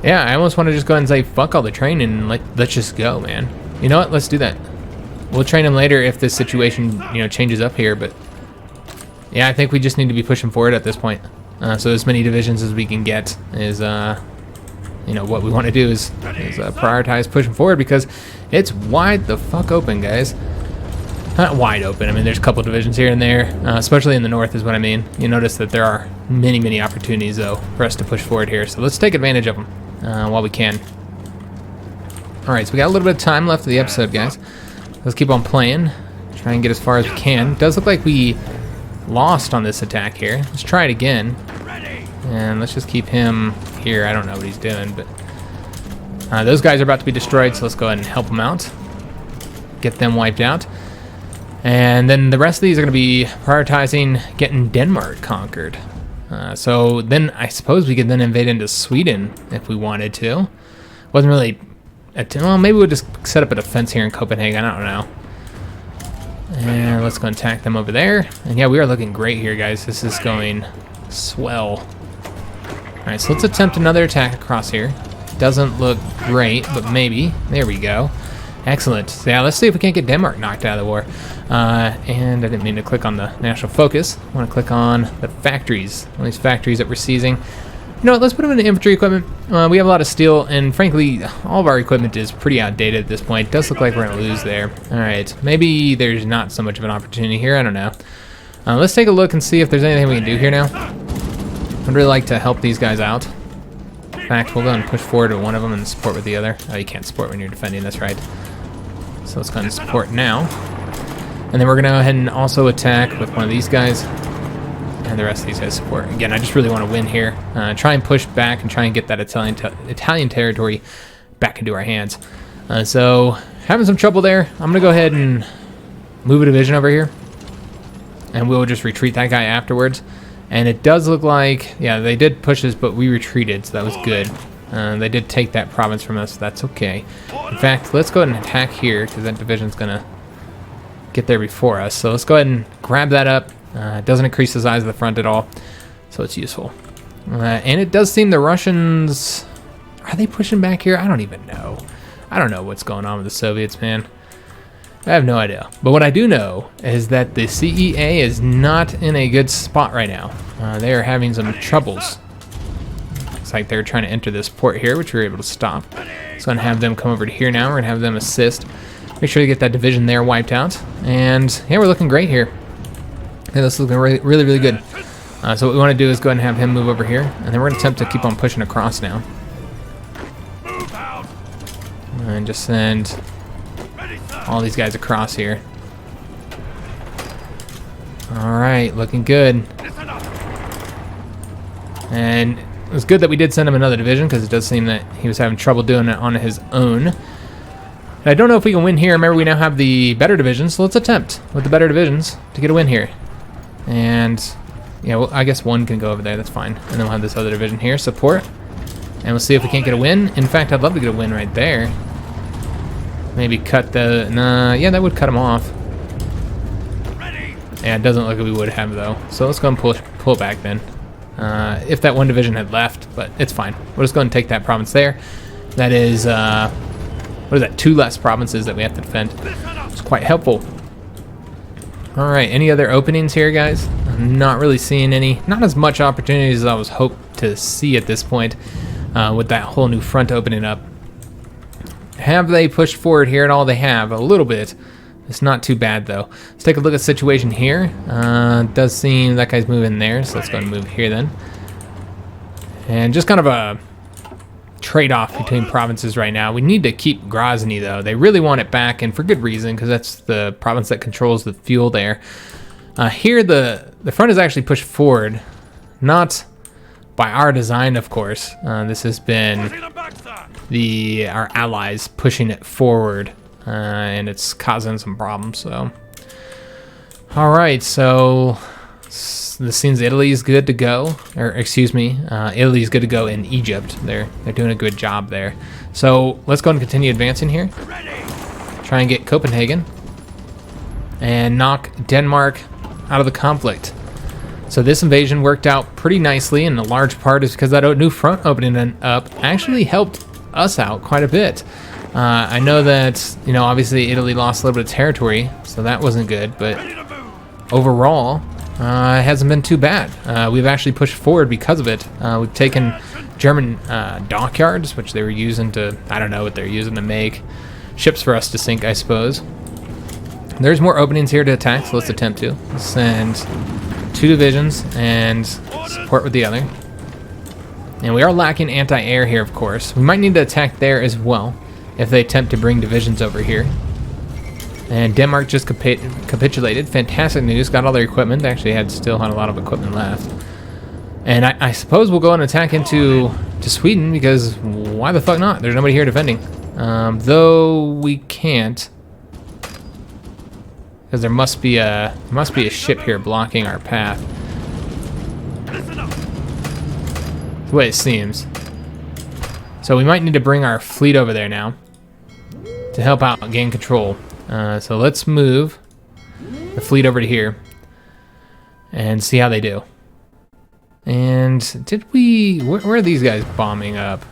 Yeah, I almost want to just go ahead and say, fuck all the training and let's just go, man. You know what? Let's do that. We'll train them later if this situation, you know, changes up here, but yeah, I think we just need to be pushing forward at this point. So as many divisions as we can get is, you know, what we want to do is prioritize pushing forward because it's wide the fuck open, guys. Not wide open. I mean, there's a couple divisions here and there, especially in the north is what I mean. You notice that there are many, many opportunities, though, for us to push forward here. So let's take advantage of them while we can. All right, so we got a little bit of time left of the episode, guys. Let's keep on playing. Try and get as far as we can. It does look like we lost on this attack here. Let's try it again. And let's just keep him here. I don't know what he's doing, but those guys are about to be destroyed, so let's go ahead and help them out. Get them wiped out. And then the rest of these are going to be prioritizing getting Denmark conquered. So then I suppose we could then invade into Sweden if we wanted to. Wasn't really... well, maybe we'll just set up a defense here in Copenhagen. I don't know. And let's go and attack them over there. And yeah, we are looking great here, guys. This is going swell. Alright, so let's attempt another attack across here. Doesn't look great, but maybe. There we go. Excellent. So yeah, let's see if we can't get Denmark knocked out of the war. And I didn't mean to click on the national focus. I want to click on the factories. All these factories that we're seizing. You know what, let's put them in the infantry equipment. We have a lot of steel, and frankly, all of our equipment is pretty outdated at this point. It does look like we're going to lose there. Alright, maybe there's not so much of an opportunity here. I don't know. Let's take a look and see if there's anything we can do here now. I'd really like to help these guys out. In fact, we'll go and push forward to one of them and support with the other. Oh, you can't support when you're defending, that's right. So let's go and support now. And then we're going to go ahead and also attack with one of these guys. And the rest of these guys support. Again, I just really want to win here. Try and push back and try and get that Italian territory back into our hands. So, having some trouble there. I'm going to go ahead and move a division over here. And we'll just retreat that guy afterwards. And it does look like, yeah, they did push us, but we retreated, so that was good. They did take that province from us, so that's okay. In fact, let's go ahead and attack here, because that division's going to get there before us. So let's go ahead and grab that up. It doesn't increase the size of the front at all, so it's useful. And it does seem the Russians... Are they pushing back here? I don't even know. I don't know what's going on with the Soviets, man. I have no idea. But what I do know is that the CEA is not in a good spot right now. They are having some troubles. Looks like they're trying to enter this port here, which we were able to stop. So I'm going to have them come over to here now. We're going to have them assist. Make sure to get that division there wiped out. And yeah, we're looking great here. Yeah, this is looking really, really good. So what we want to do is go ahead and have him move over here. And then we're going to attempt to keep on pushing across now. And just send all these guys across here. Alright, looking good. And it was good that we did send him another division, because it does seem that he was having trouble doing it on his own. And I don't know if we can win here. Remember, we now have the better divisions, so let's attempt with the better divisions to get a win here. And yeah, well, I guess one can go over there, that's fine. And then we'll have this other division here, support. And we'll see if we can't get a win. In fact, I'd love to get a win right there. Maybe cut the... Nah, yeah, that would cut him off. Yeah, it doesn't look like we would have, though. So let's go and pull back then. If that one division had left, but it's fine. We'll just go and take that province there. That is, what is that? 2 less provinces that we have to defend. It's quite helpful. All right, any other openings here, guys? I'm not really seeing any. Not as much opportunities as I was hoped to see at this point with that whole new front opening up. Have they pushed forward here at all? They have, a little bit. It's not too bad, though. Let's take a look at the situation here. Does seem that guy's moving there, so let's go and move here then. And just kind of a trade-off between provinces right now. We need to keep Grozny, though. They really want it back, and for good reason, because that's the province that controls the fuel there. Here, the front is actually pushed forward. Not by our design, of course. This has been our allies pushing it forward, and it's causing some problems. So, all right, so this seems Italy's good to go, or excuse me, Italy's good to go in Egypt. They're doing a good job there. So let's go and continue advancing here. Try and get Copenhagen and knock Denmark out of the conflict. So this invasion worked out pretty nicely, and a large part is because that new front opening up actually helped us out quite a bit. I know that, you know, obviously Italy lost a little bit of territory, so that wasn't good, but overall, it hasn't been too bad. We've actually pushed forward because of it. We've taken German dockyards, which they were using to, I don't know what they're using to make ships for us to sink, I suppose. There's more openings here to attack, so let's attempt to. Let's send 2 divisions and support with the other. And we are lacking anti-air here, of course. We might need to attack there as well if they attempt to bring divisions over here. And Denmark just capitulated. Fantastic news. Got all their equipment. They actually still had a lot of equipment left. And I suppose we'll go and attack into Sweden, because why the fuck not? There's nobody here defending. Though we can't, because there must be a ship here blocking our path. That's the way it seems. So we might need to bring our fleet over there now to help out and gain control. So let's move the fleet over to here and see how they do. And did we... Where are these guys bombing up?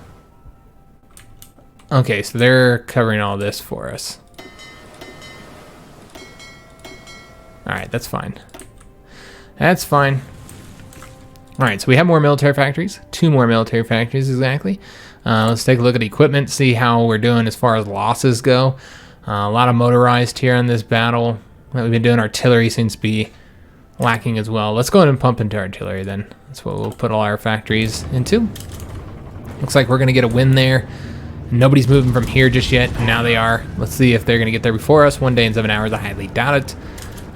Okay, so they're covering all this for us. Alright, that's fine. That's fine. Alright, so we have more military factories. 2 more military factories, exactly. Let's take a look at equipment, see how we're doing as far as losses go. A lot of motorized here in this battle. We've been doing artillery seems to be lacking as well. Let's go ahead and pump into artillery then. That's what we'll put all our factories into. Looks like we're going to get a win there. Nobody's moving from here just yet. Now they are. Let's see if they're going to get there before us. 1 day and 7 hours. I highly doubt it.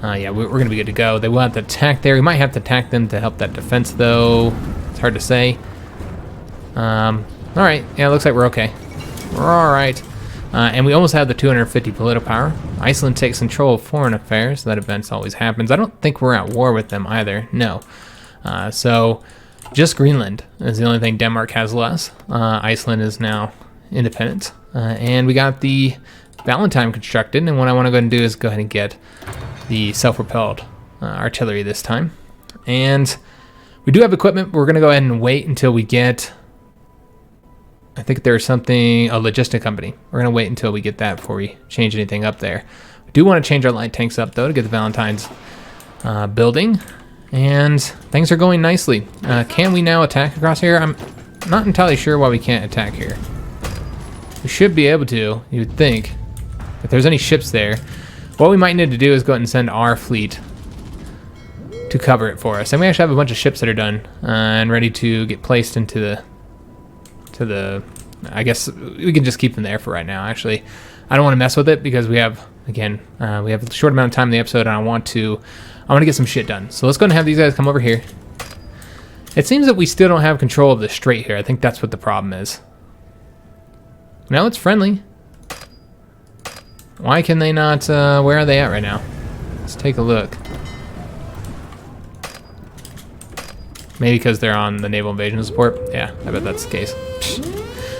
Yeah, we're going to be good to go. They will have to attack there. We might have to attack them to help that defense, though. It's hard to say. All right. Yeah, it looks like we're okay. We're all right. And we almost have the 250 political power. Iceland takes control of foreign affairs. That event always happens. I don't think we're at war with them either. No. So just Greenland is the only thing Denmark has less. Iceland is now independent. And we got the Valentine constructed. And what I want to go ahead and do is go ahead and get the self-propelled artillery this time. And we do have equipment. We're going to go ahead and wait until we get... I think there's a logistic company. We're going to wait until we get that before we change anything up there. We do want to change our light tanks up, though, to get the Valentine's building. And things are going nicely. Can we now attack across here? I'm not entirely sure why we can't attack here. We should be able to, you would think. If there's any ships there, what we might need to do is go ahead and send our fleet to cover it for us. And we actually have a bunch of ships that are done and ready to get placed into the... I guess we can just keep them there for right now. Actually, I don't want to mess with it because we have, again, we have a short amount of time in the episode, and I want to get some shit done. So let's go and have these guys come over here. It seems that we still don't have control of the strait here. I think that's what the problem is. No, it's friendly. Why can they not, where are they at right now? Let's take a look. Maybe because they're on the naval invasion support. Yeah, I bet that's the case.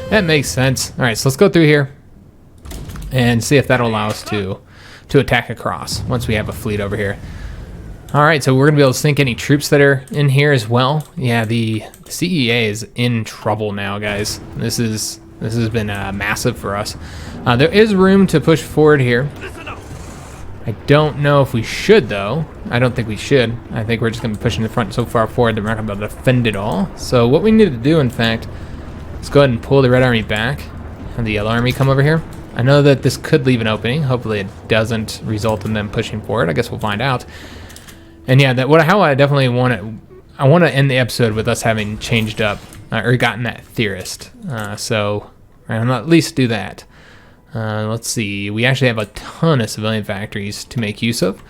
That makes sense. All right, so let's go through here and see if that'll allow us to attack across once we have a fleet over here. All right, so we're gonna be able to sink any troops that are in here as well. Yeah, the CEA is in trouble now, guys. This has been massive for us. There is room to push forward here. I don't know if we should, though. I don't think we should. I think we're just going to be pushing the front so far forward that we're not going to be able to defend it all. So what we need to do, in fact, is go ahead and pull the Red Army back, have the Yellow Army come over here. I know that this could leave an opening. Hopefully it doesn't result in them pushing forward. I guess we'll find out. And yeah, how I definitely want to... I want to end the episode with us having changed up, or gotten that theorist. So I'll at least do that. Let's see. We actually have a ton of civilian factories to make use of.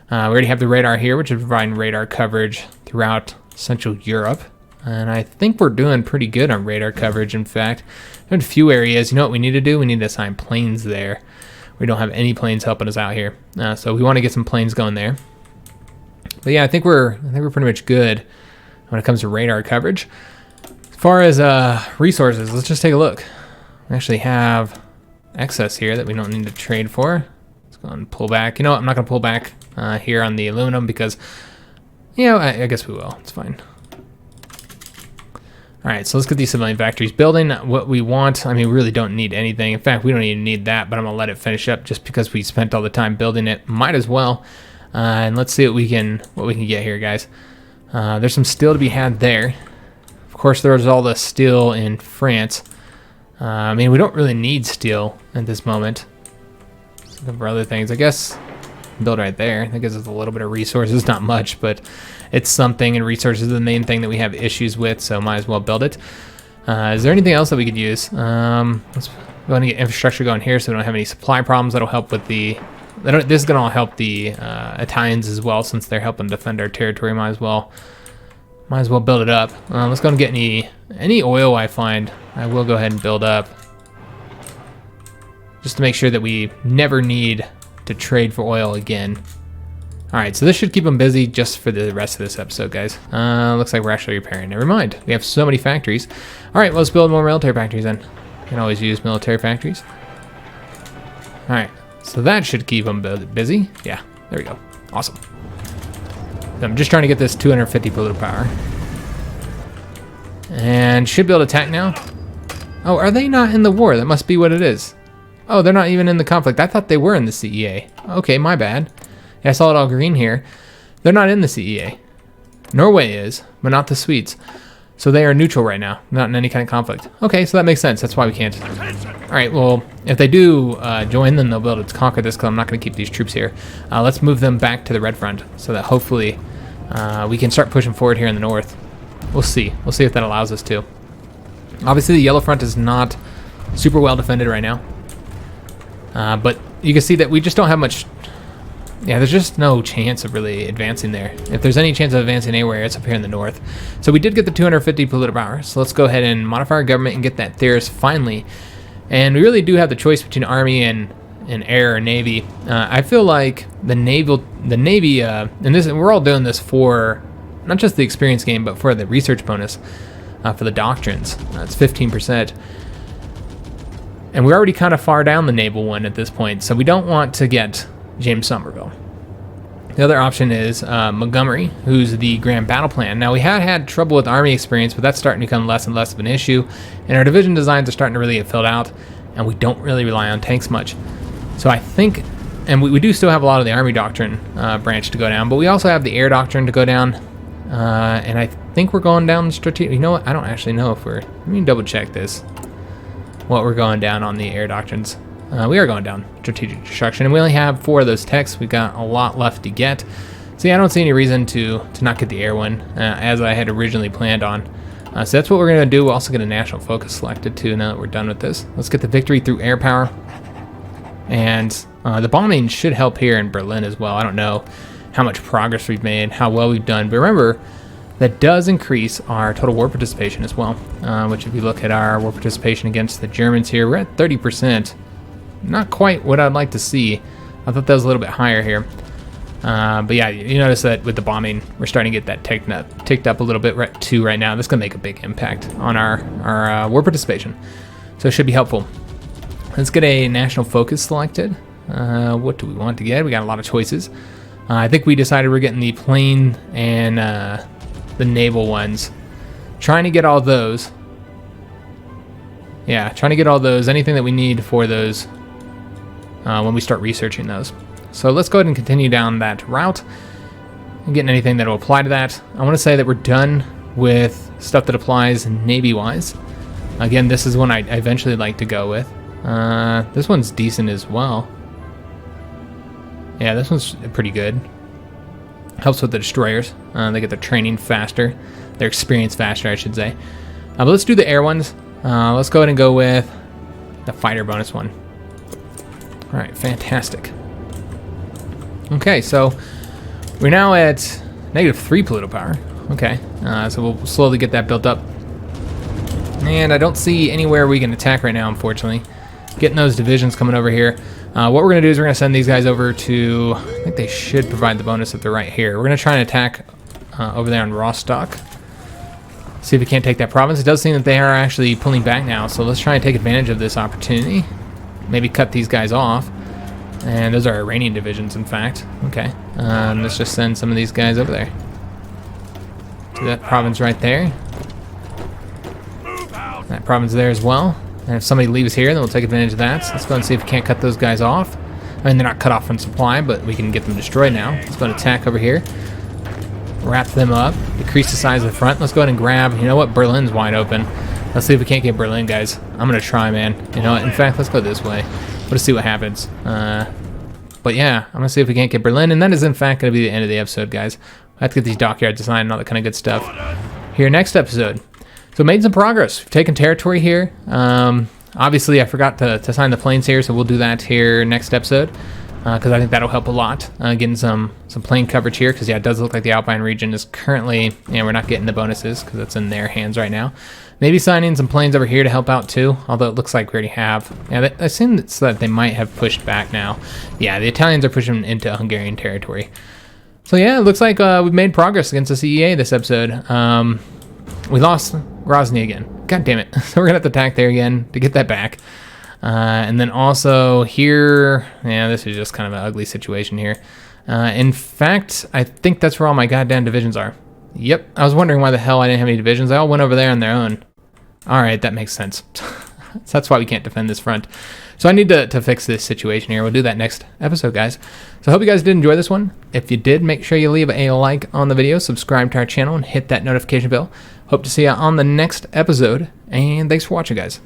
We already have the radar here, which is providing radar coverage throughout Central Europe. And I think we're doing pretty good on radar coverage, in fact. There's a few areas. You know what we need to do? We need to assign planes there. We don't have any planes helping us out here. So we want to get some planes going there. But yeah, I think we're pretty much good when it comes to radar coverage. As far as resources, let's just take a look. We actually have excess here that we don't need to trade for. Let's go and pull back. You know what? I'm not going to pull back here on the aluminum because, you know, I guess we will. It's fine. All right, so let's get these civilian factories building. What we want, I mean, we really don't need anything. In fact, we don't even need that, but I'm gonna let it finish up just because we spent all the time building it. Might as well. And let's see what we can get here, guys. There's some steel to be had there. Of course, there's all the steel in France. I mean, we don't really need steel at this moment. Some for other things, I guess. Build right there. That gives us a little bit of resources, not much, but it's something, and resources are the main thing that we have issues with, so might as well build it. Is there anything else that we could use? Let's go and get infrastructure going here so we don't have any supply problems. That'll help with the... This is going to help the Italians as well, since they're helping defend our territory. Might as well build it up. Let's go and get any oil I find. I will go ahead and build up, just to make sure that we never need to trade for oil again. All right, so this should keep them busy just for the rest of this episode, guys. Looks like we're actually repairing. Never mind. We have so many factories. All right, well, let's build more military factories then. You can always use military factories. All right, so that should keep them busy. Yeah, there we go. Awesome. So I'm just trying to get this 250 political power. And should be able to attack now. Oh, are they not in the war? That must be what it is. Oh, they're not even in the conflict. I thought they were in the CEA. Okay, my bad. Yeah, I saw it all green here. They're not in the CEA. Norway is, but not the Swedes. So they are neutral right now, not in any kind of conflict. Okay, so that makes sense. That's why we can't. All right, well, if they do join, then they'll be able to conquer this, because I'm not going to keep these troops here. Let's move them back to the Red Front so that hopefully we can start pushing forward here in the north. We'll see. We'll see if that allows us to. Obviously, the Yellow Front is not super well defended right now. But you can see that we just don't have much. Yeah, there's just no chance of really advancing there. If there's any chance of advancing anywhere, it's up here in the north. So we did get the 250 political power. So let's go ahead and modify our government and get that Theris finally. And we really do have the choice between army and air or navy. I feel like the navy, and this, we're all doing this for not just the experience game, but for the research bonus for the doctrines. It's 15%. And we're already kind of far down the naval one at this point, so we don't want to get James Somerville. The other option is Montgomery, who's the Grand Battle Plan. Now, we had trouble with army experience, but that's starting to become less and less of an issue, and our division designs are starting to really get filled out, and we don't really rely on tanks much. So I think, and we do still have a lot of the army doctrine branch to go down, but we also have the air doctrine to go down, and I think we're going down strategic. You know what? I don't actually know if we're. Let me double check this. What we're going down on the air doctrines. We are going down strategic destruction, and we only have 4 of those techs. We've got a lot left to get. So yeah, I don't see any reason to not get the air one as I had originally planned on. So that's what we're going to do. We'll also get a national focus selected too now that we're done with this. Let's get the victory through air power. And the bombing should help here in Berlin as well. I don't know how much progress we've made, how well we've done, but remember, that does increase our total war participation as well, which if you look at our war participation against the Germans here, we're at 30%. Not quite what I'd like to see. I thought that was a little bit higher here. But yeah, you notice that with the bombing, we're starting to get that ticked up a little bit right now. This is going to make a big impact on our war participation. So it should be helpful. Let's get a national focus selected. What do we want to get? We got a lot of choices. I think we decided we're getting the plane and the naval ones. Trying to get all those. Yeah, trying to get all those. Anything that we need for those when we start researching those. So let's go ahead and continue down that route and getting anything that will apply to that. I want to say that we're done with stuff that applies Navy-wise. Again, this is one I eventually like to go with. This one's decent as well. Yeah, this one's pretty good. Helps with the destroyers. They get their training faster. Their experience faster, I should say. But let's do the air ones. Let's go ahead and go with the fighter bonus one. All right, fantastic. Okay, so we're now at -3 political power. Okay, so we'll slowly get that built up. And I don't see anywhere we can attack right now, unfortunately. Getting those divisions coming over here. What we're going to do is we're going to send these guys over to... I think they should provide the bonus if they're right here. We're going to try and attack over there on Rostock. See if we can't take that province. It does seem that they are actually pulling back now, so let's try and take advantage of this opportunity. Maybe cut these guys off. And those are Iranian divisions, in fact. Okay, let's just send some of these guys over there. To that province right there. That province there as well. And if somebody leaves here, then we'll take advantage of that. So let's go and see if we can't cut those guys off. I mean, they're not cut off from supply, but we can get them destroyed now. Let's go and attack over here. Wrap them up. Decrease the size of the front. Let's go ahead and grab... You know what? Berlin's wide open. Let's see if we can't get Berlin, guys. I'm going to try, man. You know what? In fact, let's go this way. Let's see what happens. But yeah, I'm going to see if we can't get Berlin. And that is, in fact, going to be the end of the episode, guys. I have to get these dockyards designed and all that kind of good stuff. Here, next episode. So made some progress. We've taken territory here. Obviously, I forgot to sign the planes here, so we'll do that here next episode. Because I think that'll help a lot. Getting some plane coverage here, because yeah, it does look like the Alpine region is currently... Yeah, we're not getting the bonuses, because it's in their hands right now. Maybe signing some planes over here to help out too, although it looks like we already have. Yeah, I assume it's that they might have pushed back now. Yeah, the Italians are pushing into Hungarian territory. So yeah, it looks like we've made progress against the CEA this episode. We lost Grozny again. God damn it. So we're going to have to attack there again to get that back. And then also here, yeah, this is just kind of an ugly situation here. In fact, I think that's where all my goddamn divisions are. Yep, I was wondering why the hell I didn't have any divisions. They all went over there on their own. All right, that makes sense. So that's why we can't defend this front. So I need to fix this situation here. We'll do that next episode, guys. So I hope you guys did enjoy this one. If you did, make sure you leave a like on the video, subscribe to our channel, and hit that notification bell. Hope to see you on the next episode, and thanks for watching, guys.